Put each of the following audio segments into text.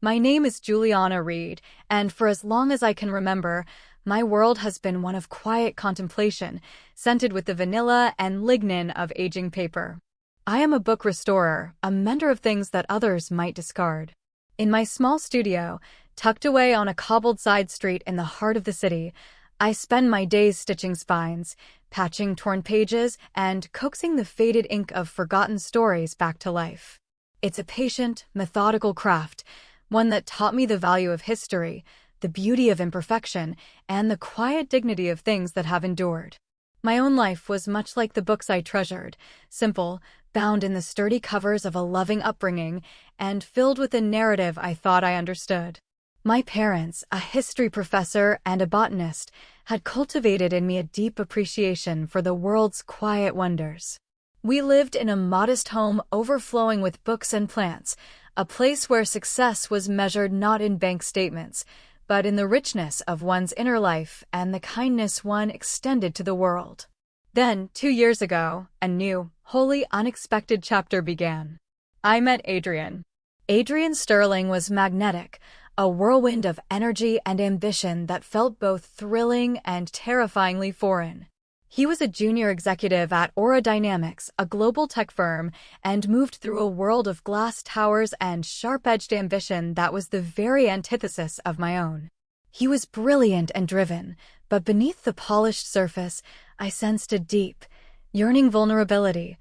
My name is Juliana Reed, and for as long as I can remember, my world has been one of quiet contemplation, scented with the vanilla and lignin of aging paper. I am a book restorer, a mender of things that others might discard. In my small studio, tucked away on a cobbled side street in the heart of the city, I spend my days stitching spines, patching torn pages, and coaxing the faded ink of forgotten stories back to life. It's a patient, methodical craft, one that taught me the value of history, the beauty of imperfection, and the quiet dignity of things that have endured. My own life was much like the books I treasured, simple, bound in the sturdy covers of a loving upbringing, and filled with a narrative I thought I understood. My parents, a history professor and a botanist, had cultivated in me a deep appreciation for the world's quiet wonders. We lived in a modest home overflowing with books and plants, a place where success was measured not in bank statements, but in the richness of one's inner life and the kindness one extended to the world. Then, 2 years ago, a new, wholly unexpected chapter began. I met Adrian. Adrian Sterling was magnetic, a whirlwind of energy and ambition that felt both thrilling and terrifyingly foreign. He was a junior executive at Aura Dynamics, a global tech firm, and moved through a world of glass towers and sharp-edged ambition that was the very antithesis of my own. He was brilliant and driven, but beneath the polished surface, I sensed a deep, yearning vulnerability,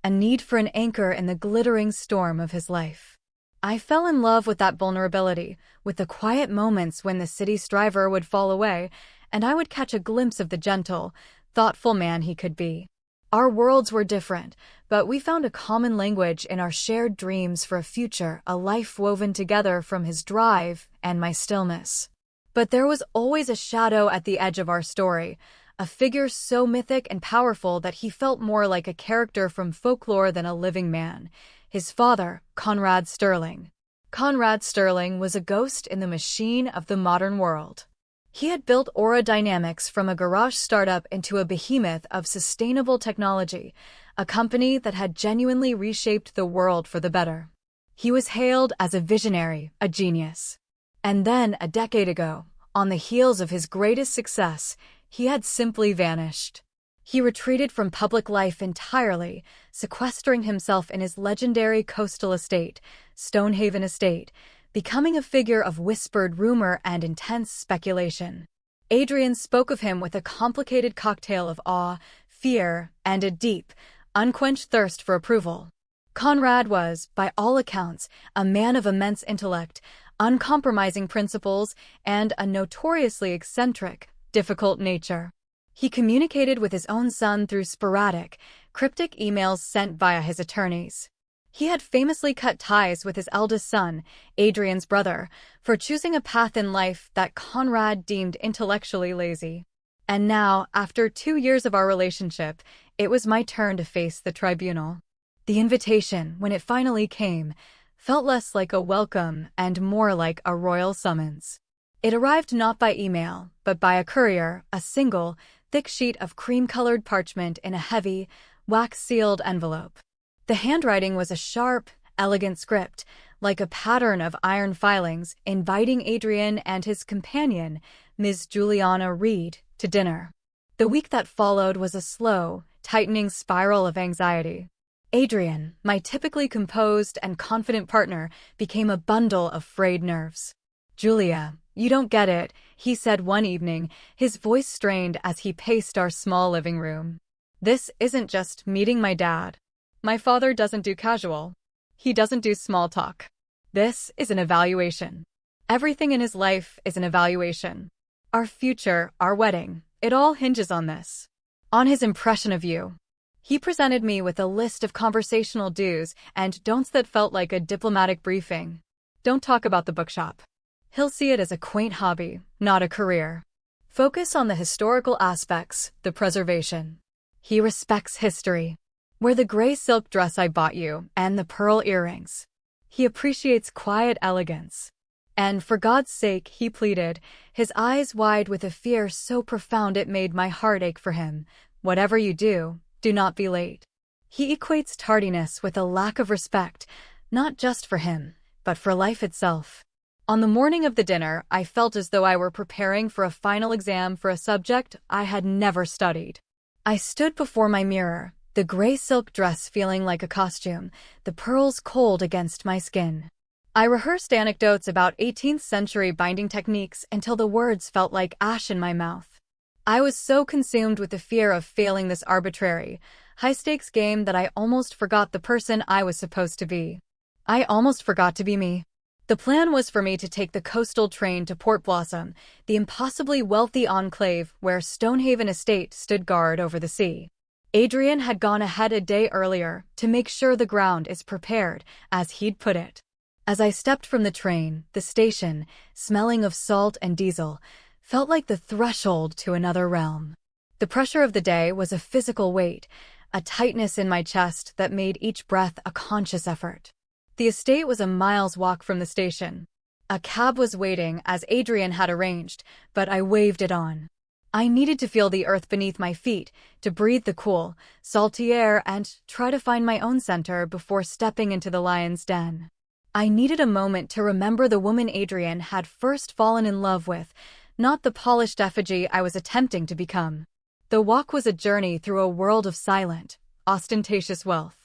a need for an anchor in the glittering storm of his life. I fell in love with that vulnerability, with the quiet moments when the city striver would fall away, and I would catch a glimpse of the gentle, thoughtful man he could be. Our worlds were different, but we found a common language in our shared dreams for a future, a life woven together from his drive and my stillness. But there was always a shadow at the edge of our story, a figure so mythic and powerful that he felt more like a character from folklore than a living man. His father, Conrad Sterling. Conrad Sterling was a ghost in the machine of the modern world. He had built Aura Dynamics from a garage startup into a behemoth of sustainable technology, a company that had genuinely reshaped the world for the better. He was hailed as a visionary, a genius. And then, a decade ago, on the heels of his greatest success, he had simply vanished. He retreated from public life entirely, sequestering himself in his legendary coastal estate, Stonehaven Estate, becoming a figure of whispered rumor and intense speculation. Adrian spoke of him with a complicated cocktail of awe, fear, and a deep, unquenched thirst for approval. Conrad was, by all accounts, a man of immense intellect, uncompromising principles, and a notoriously eccentric, difficult nature. He communicated with his own son through sporadic, cryptic emails sent via his attorneys. He had famously cut ties with his eldest son, Adrian's brother, for choosing a path in life that Conrad deemed intellectually lazy. And now, after 2 years of our relationship, it was my turn to face the tribunal. The invitation, when it finally came, felt less like a welcome and more like a royal summons. It arrived not by email, but by a courier, a single, thick sheet of cream-colored parchment in a heavy, wax-sealed envelope. The handwriting was a sharp, elegant script, like a pattern of iron filings, inviting Adrian and his companion, Ms. Juliana Reed, to dinner. The week that followed was a slow, tightening spiral of anxiety. Adrian, my typically composed and confident partner, became a bundle of frayed nerves. "Julia, you don't get it," he said one evening, his voice strained as he paced our small living room. "This isn't just meeting my dad. My father doesn't do casual. He doesn't do small talk. This is an evaluation. Everything in his life is an evaluation. Our future, our wedding, it all hinges on this. On his impression of you." He presented me with a list of conversational do's and don'ts that felt like a diplomatic briefing. Don't talk about the bookshop. He'll see it as a quaint hobby, not a career. Focus on the historical aspects, the preservation. He respects history. Wear the gray silk dress I bought you and the pearl earrings. He appreciates quiet elegance. And for God's sake, he pleaded, his eyes wide with a fear so profound it made my heart ache for him, whatever you do not be late. He equates tardiness with a lack of respect, not just for him, but for life itself. On the morning of the dinner, I felt as though I were preparing for a final exam for a subject I had never studied. I stood before my mirror, the gray silk dress feeling like a costume, the pearls cold against my skin. I rehearsed anecdotes about 18th century binding techniques until the words felt like ash in my mouth. I was so consumed with the fear of failing this arbitrary, high-stakes game that I almost forgot the person I was supposed to be. I almost forgot to be me. The plan was for me to take the coastal train to Port Blossom, the impossibly wealthy enclave where Stonehaven Estate stood guard over the sea. Adrian had gone ahead a day earlier to make sure the ground is prepared, as he'd put it. As I stepped from the train, the station, smelling of salt and diesel, felt like the threshold to another realm. The pressure of the day was a physical weight, a tightness in my chest that made each breath a conscious effort. The estate was a mile's walk from the station. A cab was waiting as Adrian had arranged, but I waved it on. I needed to feel the earth beneath my feet, to breathe the cool, salty air and try to find my own center before stepping into the lion's den. I needed a moment to remember the woman Adrian had first fallen in love with, not the polished effigy I was attempting to become. The walk was a journey through a world of silent, ostentatious wealth.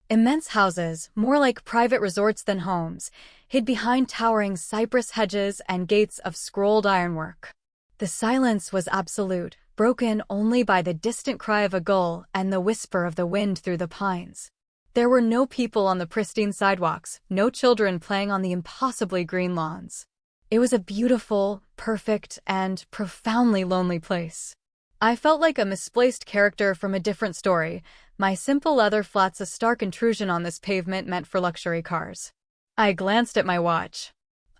Immense houses, more like private resorts than homes, hid behind towering cypress hedges and gates of scrolled ironwork. The silence was absolute, broken only by the distant cry of a gull and the whisper of the wind through the pines. There were no people on the pristine sidewalks, no children playing on the impossibly green lawns. It was a beautiful, perfect, and profoundly lonely place. I felt like a misplaced character from a different story, my simple leather flats a stark intrusion on this pavement meant for luxury cars. I glanced at my watch.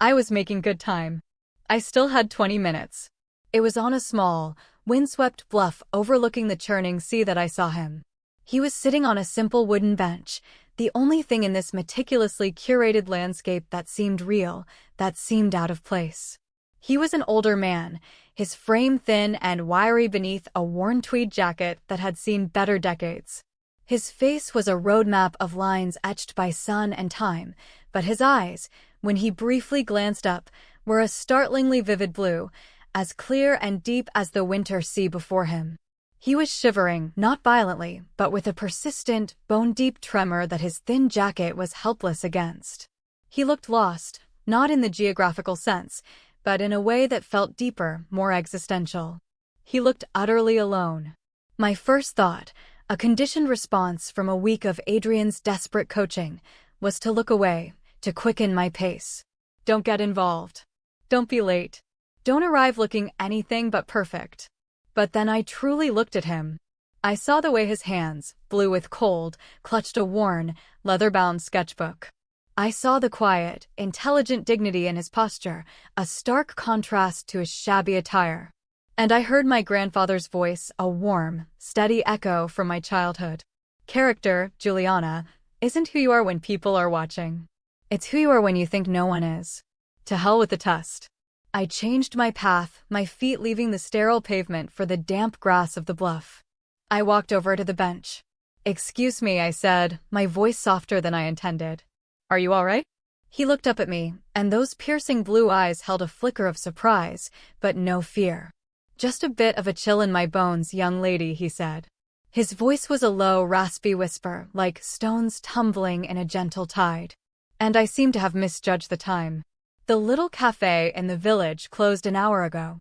I was making good time. I still had 20 minutes. It was on a small, windswept bluff overlooking the churning sea that I saw him. He was sitting on a simple wooden bench, the only thing in this meticulously curated landscape that seemed real, that seemed out of place. He was an older man, his frame thin and wiry beneath a worn tweed jacket that had seen better decades. His face was a roadmap of lines etched by sun and time, but his eyes, when he briefly glanced up, were a startlingly vivid blue, as clear and deep as the winter sea before him. He was shivering, not violently, but with a persistent, bone-deep tremor that his thin jacket was helpless against. He looked lost, not in the geographical sense, but in a way that felt deeper, more existential. He looked utterly alone. My first thought, a conditioned response from a week of Adrian's desperate coaching, was to look away, to quicken my pace. Don't get involved. Don't be late. Don't arrive looking anything but perfect. But then I truly looked at him. I saw the way his hands, blue with cold, clutched a worn, leather-bound sketchbook. I saw the quiet, intelligent dignity in his posture, a stark contrast to his shabby attire. And I heard my grandfather's voice, a warm, steady echo from my childhood. Character, Juliana, isn't who you are when people are watching. It's who you are when you think no one is. To hell with the test. I changed my path, my feet leaving the sterile pavement for the damp grass of the bluff. I walked over to the bench. "Excuse me," I said, my voice softer than I intended. "Are you all right?" He looked up at me, and those piercing blue eyes held a flicker of surprise, but no fear. "Just a bit of a chill in my bones, young lady," he said. His voice was a low, raspy whisper, like stones tumbling in a gentle tide. And I seemed to have misjudged the time. The little cafe in the village closed an hour ago.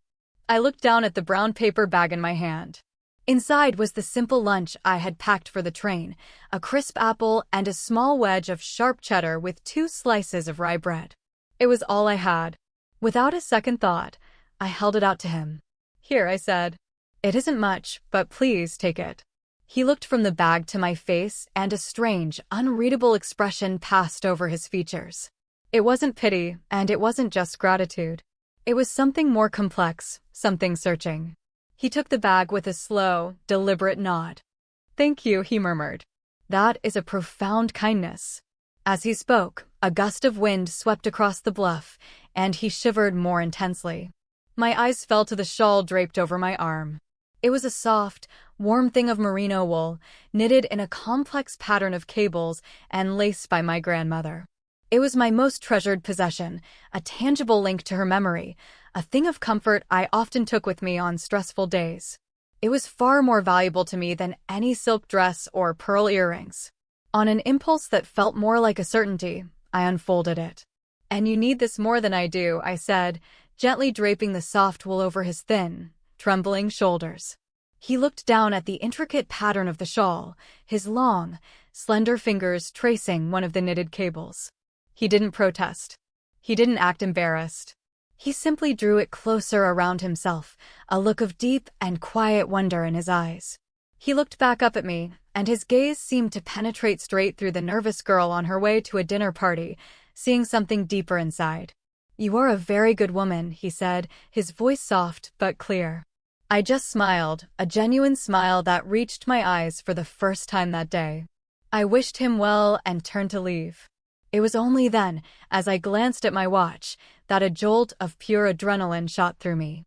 I looked down at the brown paper bag in my hand. Inside was the simple lunch I had packed for the train, a crisp apple and a small wedge of sharp cheddar with 2 slices of rye bread. It was all I had. Without a second thought, I held it out to him. "Here," I said. "It isn't much, but please take it." He looked from the bag to my face, and a strange, unreadable expression passed over his features. It wasn't pity, and it wasn't just gratitude. It was something more complex, something searching. He took the bag with a slow, deliberate nod. "Thank you," he murmured. "That is a profound kindness." As he spoke, a gust of wind swept across the bluff, and he shivered more intensely. My eyes fell to the shawl draped over my arm. It was a soft, warm thing of merino wool, knitted in a complex pattern of cables and laced by my grandmother. It was my most treasured possession, a tangible link to her memory, a thing of comfort I often took with me on stressful days. It was far more valuable to me than any silk dress or pearl earrings. On an impulse that felt more like a certainty, I unfolded it. "And you need this more than I do," I said, gently draping the soft wool over his thin, trembling shoulders. He looked down at the intricate pattern of the shawl, his long, slender fingers tracing one of the knitted cables. He didn't protest. He didn't act embarrassed. He simply drew it closer around himself, a look of deep and quiet wonder in his eyes. He looked back up at me, and his gaze seemed to penetrate straight through the nervous girl on her way to a dinner party, seeing something deeper inside. "You are a very good woman," he said, his voice soft but clear. I just smiled, a genuine smile that reached my eyes for the first time that day. I wished him well and turned to leave. It was only then, as I glanced at my watch, that a jolt of pure adrenaline shot through me.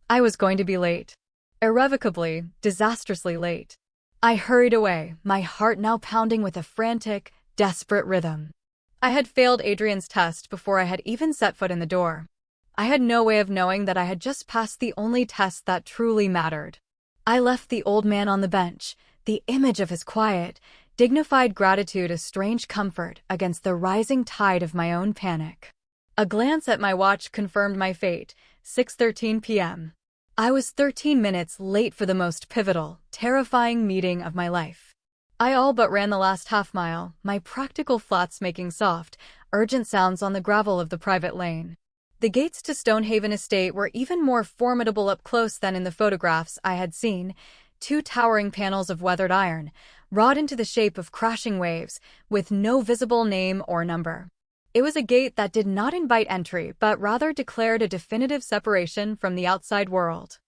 I was going to be late. Irrevocably, disastrously late. I hurried away, my heart now pounding with a frantic, desperate rhythm. I had failed Adrian's test before I had even set foot in the door. I had no way of knowing that I had just passed the only test that truly mattered. I left the old man on the bench, the image of his quiet, dignified gratitude a strange comfort against the rising tide of my own panic. A glance at my watch confirmed my fate, 6:13 p.m. I was 13 minutes late for the most pivotal, terrifying meeting of my life. I all but ran the last half-mile, my practical flats making soft, urgent sounds on the gravel of the private lane. The gates to Stonehaven Estate were even more formidable up close than in the photographs I had seen, two towering panels of weathered iron, wrought into the shape of crashing waves, with no visible name or number. It was a gate that did not invite entry but rather declared a definitive separation from the outside world.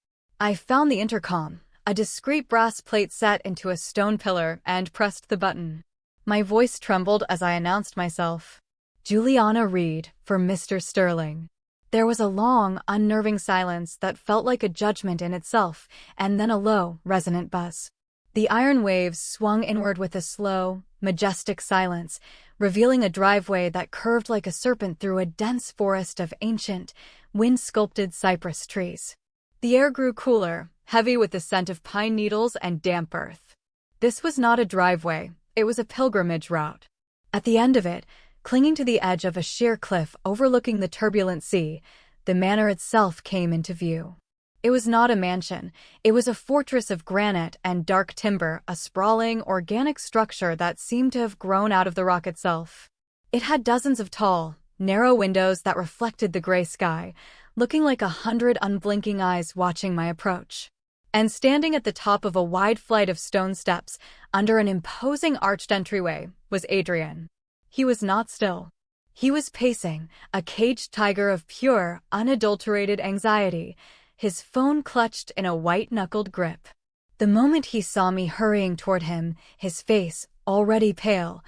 I found the intercom, a discreet brass plate set into a stone pillar, and pressed the button. My voice trembled as I announced myself. "Juliana Reed, for Mr. Sterling." There was a long, unnerving silence that felt like a judgment in itself, and then a low, resonant buzz. The iron waves swung inward with a slow, majestic silence, revealing a driveway that curved like a serpent through a dense forest of ancient, wind-sculpted cypress trees. The air grew cooler, heavy with the scent of pine needles and damp earth. This was not a driveway, it was a pilgrimage route. At the end of it, clinging to the edge of a sheer cliff overlooking the turbulent sea, the manor itself came into view. It was not a mansion, it was a fortress of granite and dark timber, a sprawling, organic structure that seemed to have grown out of the rock itself. It had dozens of tall, narrow windows that reflected the gray sky, looking like 100 unblinking eyes watching my approach. And standing at the top of a wide flight of stone steps, under an imposing arched entryway, was Adrian. He was not still. He was pacing, a caged tiger of pure, unadulterated anxiety, his phone clutched in a white-knuckled grip. The moment he saw me hurrying toward him, his face, already pale,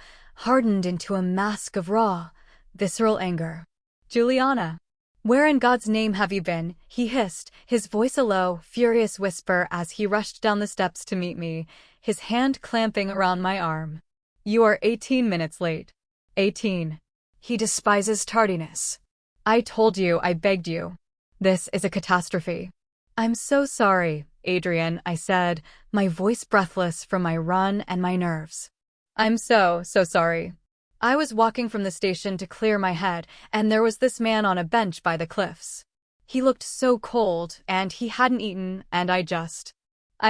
hardened into a mask of raw, visceral anger. "Juliana, where in God's name have you been?" he hissed, his voice a low, furious whisper as he rushed down the steps to meet me, his hand clamping around my arm. "You are 18 minutes late." 18. He despises tardiness. "I told you, I begged you. This is a catastrophe." "I'm so sorry, Adrian," I said, my voice breathless from my run and my nerves. "I'm so sorry." I was walking from the station to clear my head, and there was this man on a bench by the cliffs. He looked so cold, and he hadn't eaten, and I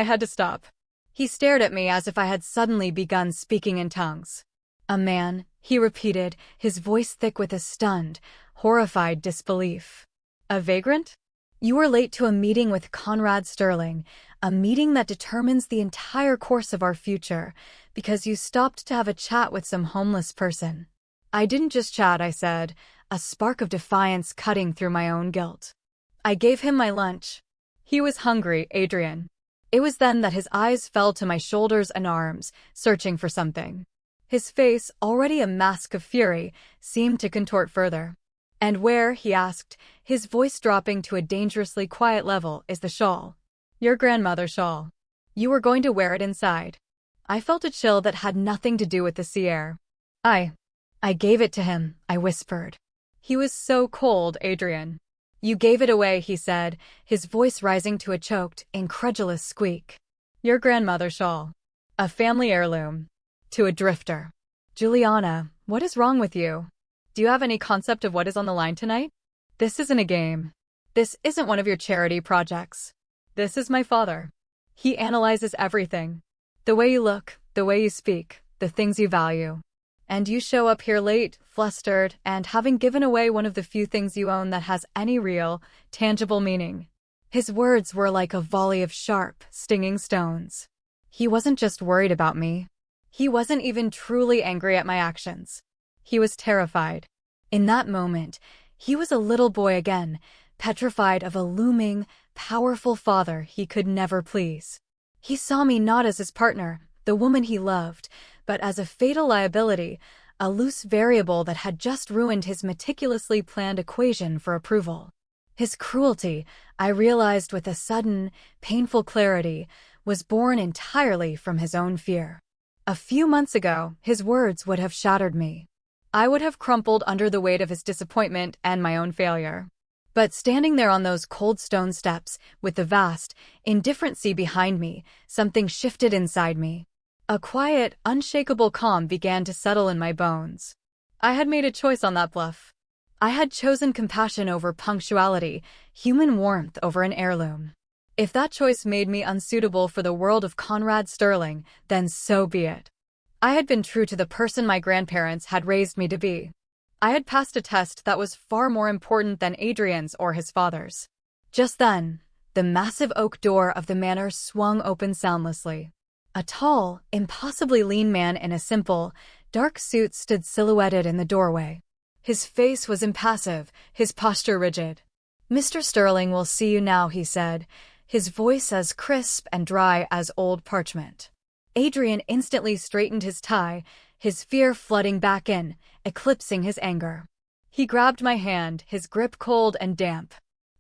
had to stop. He stared at me as if I had suddenly begun speaking in tongues. "A man," he repeated, his voice thick with a stunned, horrified disbelief. "A vagrant? You were late to a meeting with Conrad Sterling, a meeting that determines the entire course of our future, because you stopped to have a chat with some homeless person." "I didn't just chat," I said, a spark of defiance cutting through my own guilt. "I gave him my lunch." He was hungry, Adrian. It was then that his eyes fell to my shoulders and arms, searching for something. His face, already a mask of fury, seemed to contort further. "And where," he asked, his voice dropping to a dangerously quiet level, "is the shawl? Your grandmother's shawl. You were going to wear it inside." I felt a chill that had nothing to do with the sea air. I I gave it to him, I whispered. He was so cold, Adrian. You gave it away, he said, his voice rising to a choked, incredulous squeak. Your grandmother's shawl. A family heirloom. To a drifter. Juliana, what is wrong with you? Do you have any concept of what is on the line tonight? This isn't a game. This isn't one of your charity projects. This is my father. He analyzes everything. The way you look, the way you speak, the things you value. And you show up here late, flustered, and having given away one of the few things you own that has any real, tangible meaning. His words were like a volley of sharp, stinging stones. He wasn't just worried about me. He wasn't even truly angry at my actions. He was terrified. In that moment, he was a little boy again, petrified of a looming, powerful father he could never please. He saw me not as his partner, the woman he loved, but as a fatal liability, a loose variable that had just ruined his meticulously planned equation for approval. His cruelty, I realized with a sudden, painful clarity, was born entirely from his own fear. A few months ago, his words would have shattered me. I would have crumpled under the weight of his disappointment and my own failure. But standing there on those cold stone steps, with the vast, indifferent sea behind me, something shifted inside me. A quiet, unshakable calm began to settle in my bones. I had made a choice on that bluff. I had chosen compassion over punctuality, human warmth over an heirloom. If that choice made me unsuitable for the world of Conrad Sterling, then so be it. I had been true to the person my grandparents had raised me to be. I had passed a test that was far more important than Adrian's or his father's. Just then, the massive oak door of the manor swung open soundlessly. A tall, impossibly lean man in a simple, dark suit stood silhouetted in the doorway. His face was impassive, his posture rigid. "Mr. Sterling will see you now," he said, his voice as crisp and dry as old parchment. Adrian instantly straightened his tie, his fear flooding back in, eclipsing his anger. He grabbed my hand, his grip cold and damp.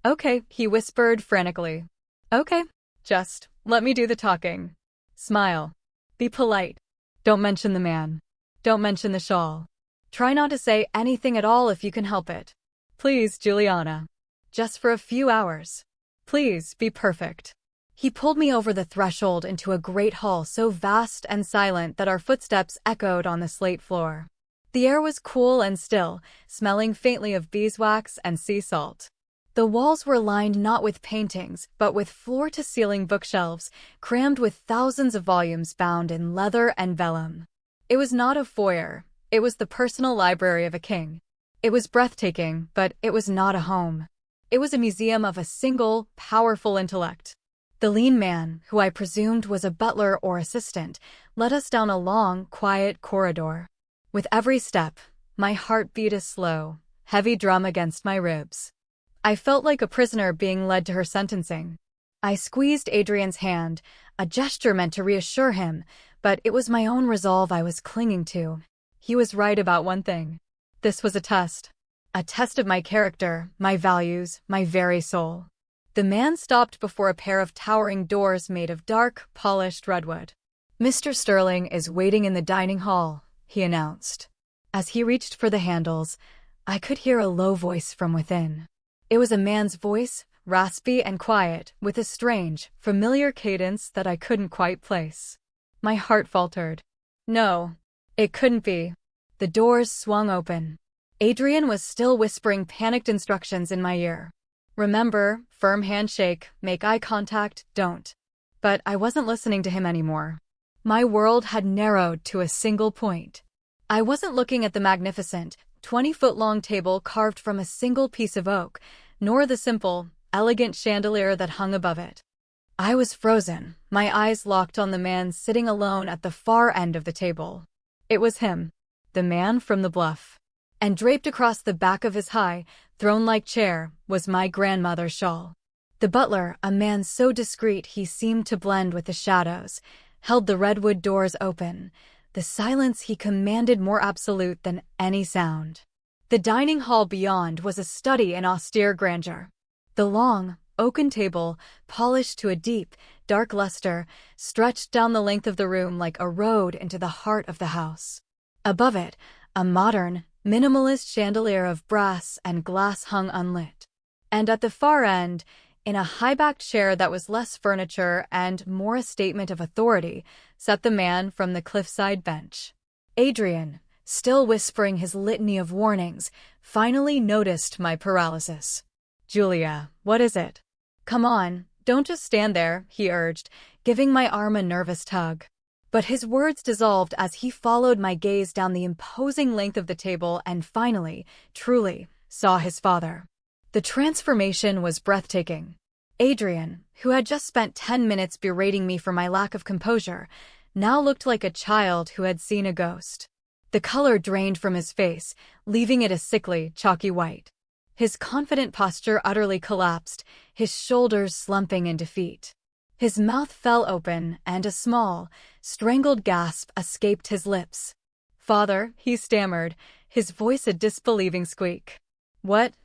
"Okay," he whispered frantically. "Okay, just let me do the talking. Smile. Be polite. Don't mention the man. Don't mention the shawl. Try not to say anything at all if you can help it. Please, Juliana. Just for a few hours. Please, be perfect." He pulled me over the threshold into a great hall so vast and silent that our footsteps echoed on the slate floor. The air was cool and still, smelling faintly of beeswax and sea salt. The walls were lined not with paintings, but with floor-to-ceiling bookshelves, crammed with thousands of volumes bound in leather and vellum. It was not a foyer. It was the personal library of a king. It was breathtaking, but it was not a home. It was a museum of a single, powerful intellect. The lean man, who I presumed was a butler or assistant, led us down a long, quiet corridor. With every step, my heart beat a slow, heavy drum against my ribs. I felt like a prisoner being led to her sentencing. I squeezed Adrian's hand, a gesture meant to reassure him, but it was my own resolve I was clinging to. He was right about one thing. This was a test. A test of my character, my values, my very soul. The man stopped before a pair of towering doors made of dark, polished redwood. "Mr. Sterling is waiting in the dining hall," he announced. As he reached for the handles, I could hear a low voice from within. It was a man's voice, raspy and quiet, with a strange, familiar cadence that I couldn't quite place. My heart faltered. No, it couldn't be. The doors swung open. Adrian was still whispering panicked instructions in my ear. "Remember, firm handshake, make eye contact, don't." But I wasn't listening to him anymore. My world had narrowed to a single point. I wasn't looking at the magnificent, 20-foot-long table carved from a single piece of oak, nor the simple, elegant chandelier that hung above it. I was frozen, my eyes locked on the man sitting alone at the far end of the table. It was him, the man from the bluff. And draped across the back of his high, throne-like chair, was my grandmother's shawl. The butler, a man so discreet he seemed to blend with the shadows, held the redwood doors open, the silence he commanded more absolute than any sound. The dining hall beyond was a study in austere grandeur. The long, oaken table, polished to a deep, dark luster, stretched down the length of the room like a road into the heart of the house. Above it, a modern, minimalist chandelier of brass and glass hung unlit. And at the far end, in a high-backed chair that was less furniture and more a statement of authority, sat the man from the cliffside bench. Adrian, still whispering his litany of warnings, finally noticed my paralysis. "Julia, what is it? Come on, don't just stand there," he urged, giving my arm a nervous tug. But his words dissolved as he followed my gaze down the imposing length of the table and finally, truly, saw his father. The transformation was breathtaking. Adrian, who had just spent 10 minutes berating me for my lack of composure, now looked like a child who had seen a ghost. The color drained from his face, leaving it a sickly, chalky white. His confident posture utterly collapsed, his shoulders slumping in defeat. His mouth fell open, and a small, strangled gasp escaped his lips. "Father," he stammered, his voice a disbelieving squeak. What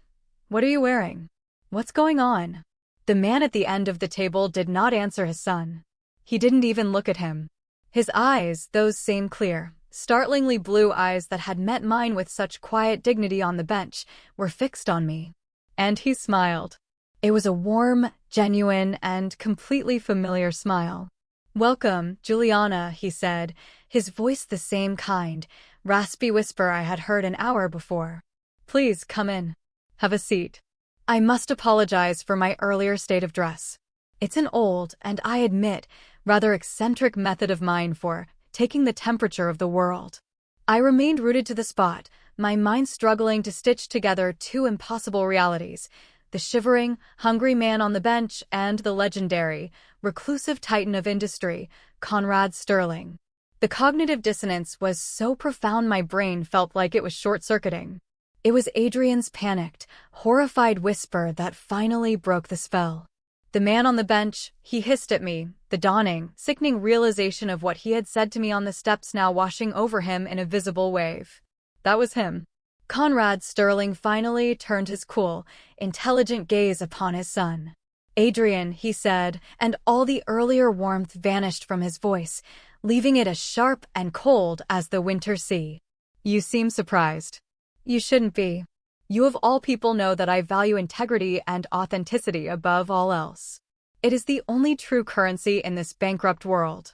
are you wearing? What's going on?" The man at the end of the table did not answer his son. He didn't even look at him. His eyes, those same clear, startlingly blue eyes that had met mine with such quiet dignity on the bench, were fixed on me. And he smiled. It was a warm, genuine, and completely familiar smile. "Welcome, Juliana," he said, his voice the same kind, raspy whisper I had heard an hour before. "Please come in. Have a seat. I must apologize for my earlier state of dress. It's an old, and I admit, rather eccentric method of mine for taking the temperature of the world." I remained rooted to the spot, my mind struggling to stitch together two impossible realities: the shivering, hungry man on the bench and the legendary, reclusive titan of industry, Conrad Sterling. The cognitive dissonance was so profound my brain felt like it was short-circuiting. It was Adrian's panicked, horrified whisper that finally broke the spell. "The man on the bench," he hissed at me, the dawning, sickening realization of what he had said to me on the steps now washing over him in a visible wave. That was him. Conrad Sterling finally turned his cool, intelligent gaze upon his son. "Adrian," he said, and all the earlier warmth vanished from his voice, leaving it as sharp and cold as the winter sea. "You seem surprised. You shouldn't be. You of all people know that I value integrity and authenticity above all else. It is the only true currency in this bankrupt world.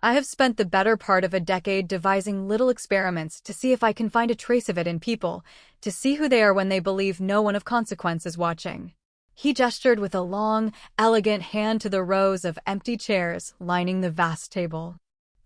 I have spent the better part of a decade devising little experiments to see if I can find a trace of it in people, to see who they are when they believe no one of consequence is watching." He gestured with a long, elegant hand to the rows of empty chairs lining the vast table.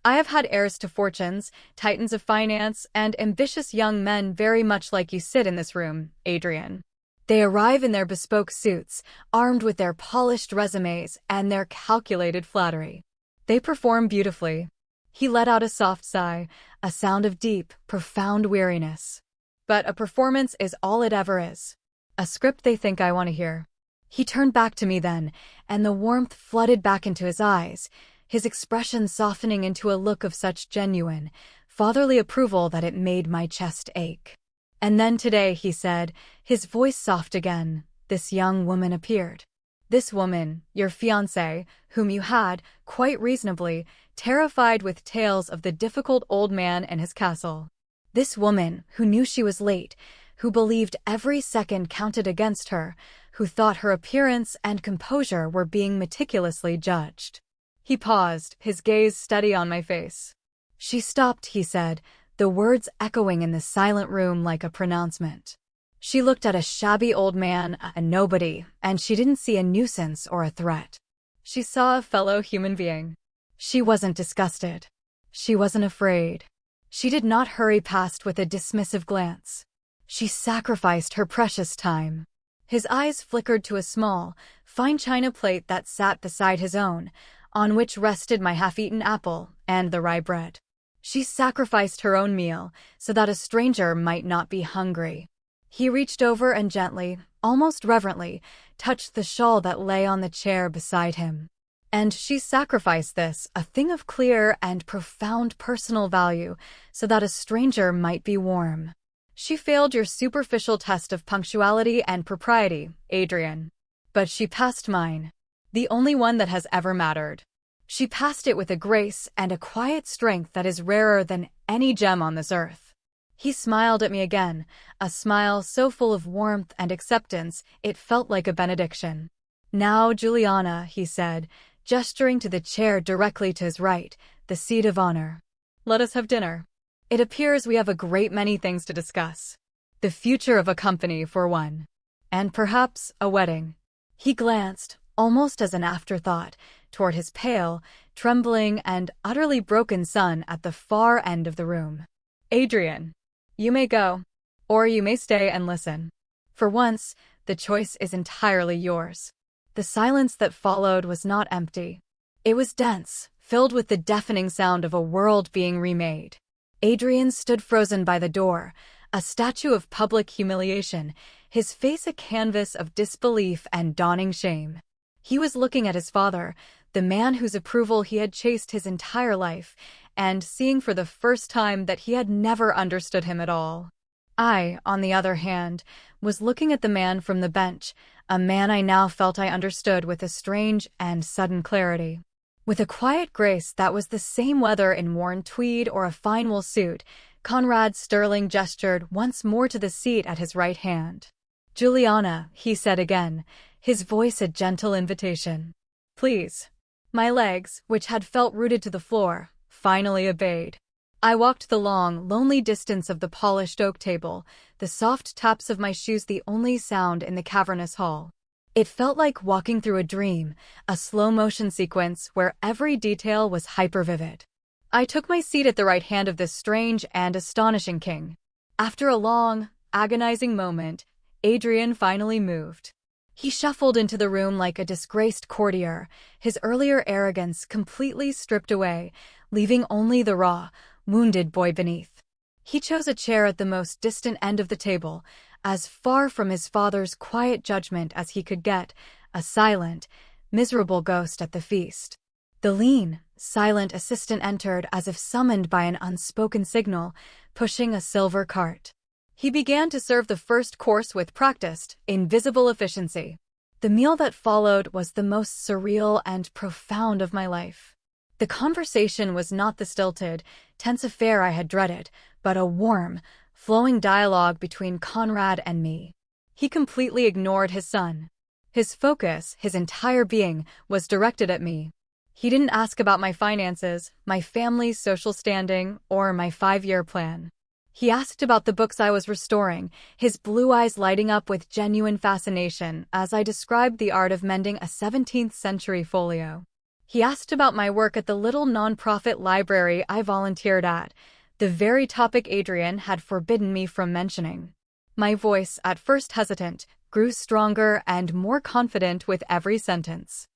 "I have had heirs to fortunes, titans of finance, and ambitious young men very much like you sit in this room, Adrian. They arrive in their bespoke suits, armed with their polished resumes and their calculated flattery. They perform beautifully." He let out a soft sigh, a sound of deep, profound weariness. "But a performance is all it ever is. A script they think I want to hear." He turned back to me then, and the warmth flooded back into his eyes, his expression softening into a look of such genuine, fatherly approval that it made my chest ache. "And then today," he said, his voice soft again, "this young woman appeared. This woman, your fiancé, whom you had, quite reasonably, terrified with tales of the difficult old man and his castle. This woman, who knew she was late, who believed every second counted against her, who thought her appearance and composure were being meticulously judged." He paused, his gaze steady on my face. "She stopped," he said, the words echoing in the silent room like a pronouncement. "She looked at a shabby old man, a nobody, and she didn't see a nuisance or a threat. She saw a fellow human being. She wasn't disgusted. She wasn't afraid. She did not hurry past with a dismissive glance. She sacrificed her precious time." His eyes flickered to a small, fine china plate that sat beside his own, on which rested my half-eaten apple and the rye bread. She sacrificed her own meal so that a stranger might not be hungry. He reached over and gently, almost reverently, touched the shawl that lay on the chair beside him. And she sacrificed this, a thing of clear and profound personal value, so that a stranger might be warm. She failed your superficial test of punctuality and propriety, Adrian. But she passed mine. The only one that has ever mattered. She passed it with a grace and a quiet strength that is rarer than any gem on this earth. He smiled at me again, a smile so full of warmth and acceptance it felt like a benediction. "Now, Juliana," he said, gesturing to the chair directly to his right, the seat of honor. "Let us have dinner. It appears we have a great many things to discuss. The future of a company, for one. And perhaps a wedding." He glanced, almost as an afterthought, toward his pale, trembling, and utterly broken son at the far end of the room. "Adrian, you may go, or you may stay and listen. For once, the choice is entirely yours." The silence that followed was not empty. It was dense, filled with the deafening sound of a world being remade. Adrian stood frozen by the door, a statue of public humiliation, his face a canvas of disbelief and dawning shame. He was looking at his father, the man whose approval he had chased his entire life, and seeing for the first time that he had never understood him at all. I, on the other hand, was looking at the man from the bench, a man I now felt I understood with a strange and sudden clarity. With a quiet grace that was the same whether in worn tweed or a fine wool suit, Conrad Sterling gestured once more to the seat at his right hand. "Juliana," he said again, his voice a gentle invitation. "Please." My legs, which had felt rooted to the floor, finally obeyed. I walked the long, lonely distance of the polished oak table, the soft taps of my shoes the only sound in the cavernous hall. It felt like walking through a dream, a slow-motion sequence where every detail was hyper-vivid. I took my seat at the right hand of this strange and astonishing king. After a long, agonizing moment, Adrian finally moved. He shuffled into the room like a disgraced courtier, his earlier arrogance completely stripped away, leaving only the raw, wounded boy beneath. He chose a chair at the most distant end of the table, as far from his father's quiet judgment as he could get, a silent, miserable ghost at the feast. The lean, silent assistant entered as if summoned by an unspoken signal, pushing a silver cart. He began to serve the first course with practiced, invisible efficiency. The meal that followed was the most surreal and profound of my life. The conversation was not the stilted, tense affair I had dreaded, but a warm, flowing dialogue between Conrad and me. He completely ignored his son. His focus, his entire being, was directed at me. He didn't ask about my finances, my family's social standing, or my 5-year plan. He asked about the books I was restoring, his blue eyes lighting up with genuine fascination as I described the art of mending a 17th-century folio. He asked about my work at the little non-profit library I volunteered at, the very topic Adrian had forbidden me from mentioning. My voice, at first hesitant, grew stronger and more confident with every sentence.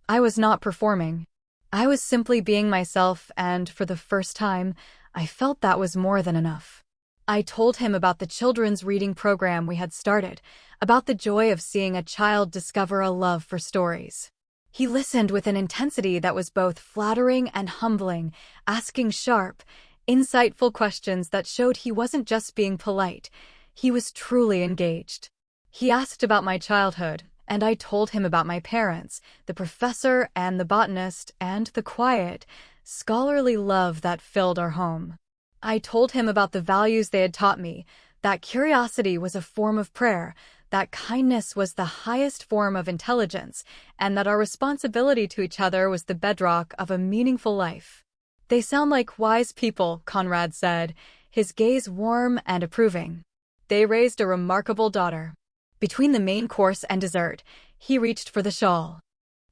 I was not performing. I was simply being myself, and for the first time, I felt that was more than enough. I told him about the children's reading program we had started, about the joy of seeing a child discover a love for stories. He listened with an intensity that was both flattering and humbling, asking sharp, insightful questions that showed he wasn't just being polite, he was truly engaged. He asked about my childhood, and I told him about my parents, the professor and the botanist, and the quiet, scholarly love that filled our home. I told him about the values they had taught me, that curiosity was a form of prayer, that kindness was the highest form of intelligence, and that our responsibility to each other was the bedrock of a meaningful life. "They sound like wise people," Conrad said, his gaze warm and approving. "They raised a remarkable daughter." Between the main course and dessert, he reached for the shawl.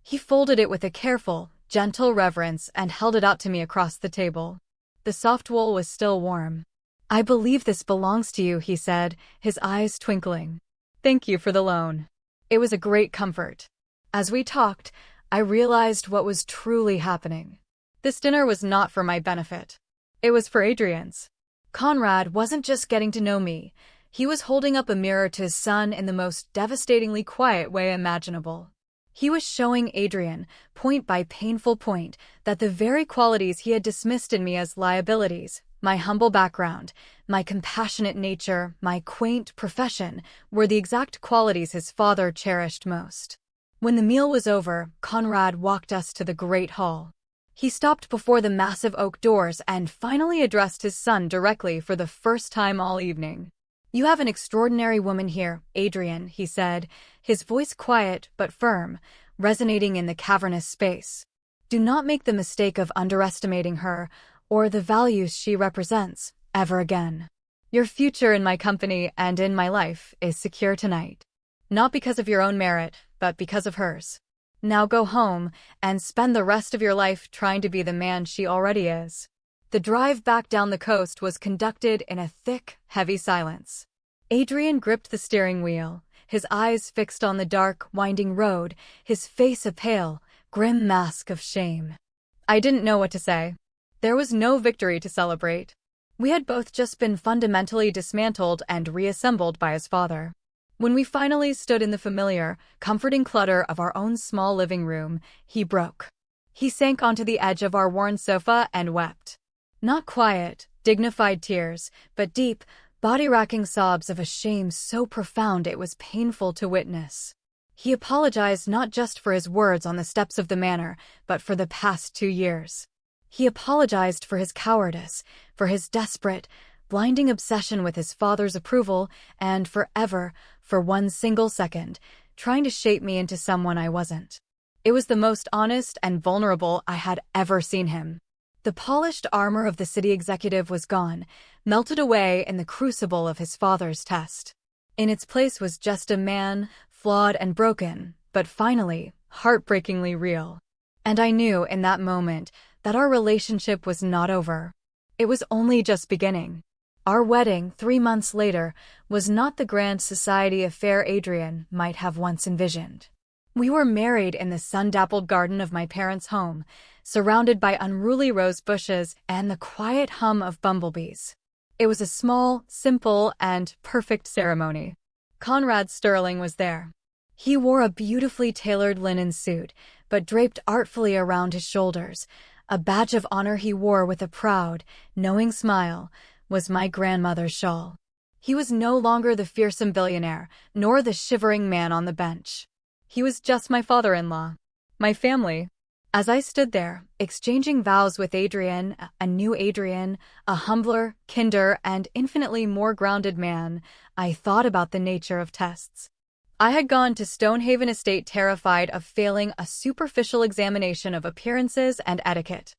He folded it with a careful, gentle reverence and held it out to me across the table. The soft wool was still warm. "I believe this belongs to you," he said, his eyes twinkling. "Thank you for the loan. It was a great comfort." As we talked, I realized what was truly happening. This dinner was not for my benefit. It was for Adrian's. Conrad wasn't just getting to know me. He was holding up a mirror to his son in the most devastatingly quiet way imaginable. He was showing Adrian, point by painful point, that the very qualities he had dismissed in me as liabilities, my humble background, my compassionate nature, my quaint profession, were the exact qualities his father cherished most. When the meal was over, Conrad walked us to the great hall. He stopped before the massive oak doors and finally addressed his son directly for the first time all evening. "You have an extraordinary woman here, Adrian," he said, his voice quiet but firm, resonating in the cavernous space. "Do not make the mistake of underestimating her or the values she represents ever again. Your future in my company and in my life is secure tonight. Not because of your own merit, but because of hers. Now go home and spend the rest of your life trying to be the man she already is." The drive back down the coast was conducted in a thick, heavy silence. Adrian gripped the steering wheel, his eyes fixed on the dark, winding road, his face a pale, grim mask of shame. I didn't know what to say. There was no victory to celebrate. We had both just been fundamentally dismantled and reassembled by his father. When we finally stood in the familiar, comforting clutter of our own small living room, he broke. He sank onto the edge of our worn sofa and wept. Not quiet, dignified tears, but deep, body-racking sobs of a shame so profound it was painful to witness. He apologized not just for his words on the steps of the manor, but for the past 2 years. He apologized for his cowardice, for his desperate, blinding obsession with his father's approval, and forever, for one single second, trying to shape me into someone I wasn't. It was the most honest and vulnerable I had ever seen him. The polished armor of the city executive was gone, melted away in the crucible of his father's test. In its place was just a man, flawed and broken, but finally, heartbreakingly real. And I knew in that moment that our relationship was not over. It was only just beginning. Our wedding, 3 months later, was not the grand society affair Adrian might have once envisioned. We were married in the sun-dappled garden of my parents' home, surrounded by unruly rose bushes and the quiet hum of bumblebees. It was a small, simple, and perfect ceremony. Conrad Sterling was there. He wore a beautifully tailored linen suit, but draped artfully around his shoulders. A badge of honor he wore with a proud, knowing smile was my grandmother's shawl. He was no longer the fearsome billionaire, nor the shivering man on the bench. He was just my father-in-law, my family. As I stood there, exchanging vows with Adrian, a new Adrian, a humbler, kinder, and infinitely more grounded man, I thought about the nature of tests. I had gone to Stonehaven Estate terrified of failing a superficial examination of appearances and etiquette.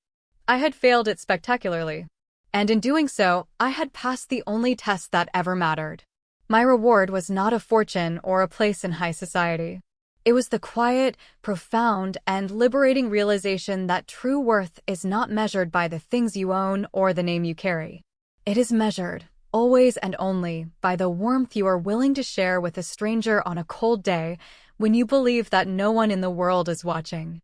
I had failed it spectacularly. And in doing so, I had passed the only test that ever mattered. My reward was not a fortune or a place in high society. It was the quiet, profound, and liberating realization that true worth is not measured by the things you own or the name you carry. It is measured, always and only, by the warmth you are willing to share with a stranger on a cold day when you believe that no one in the world is watching.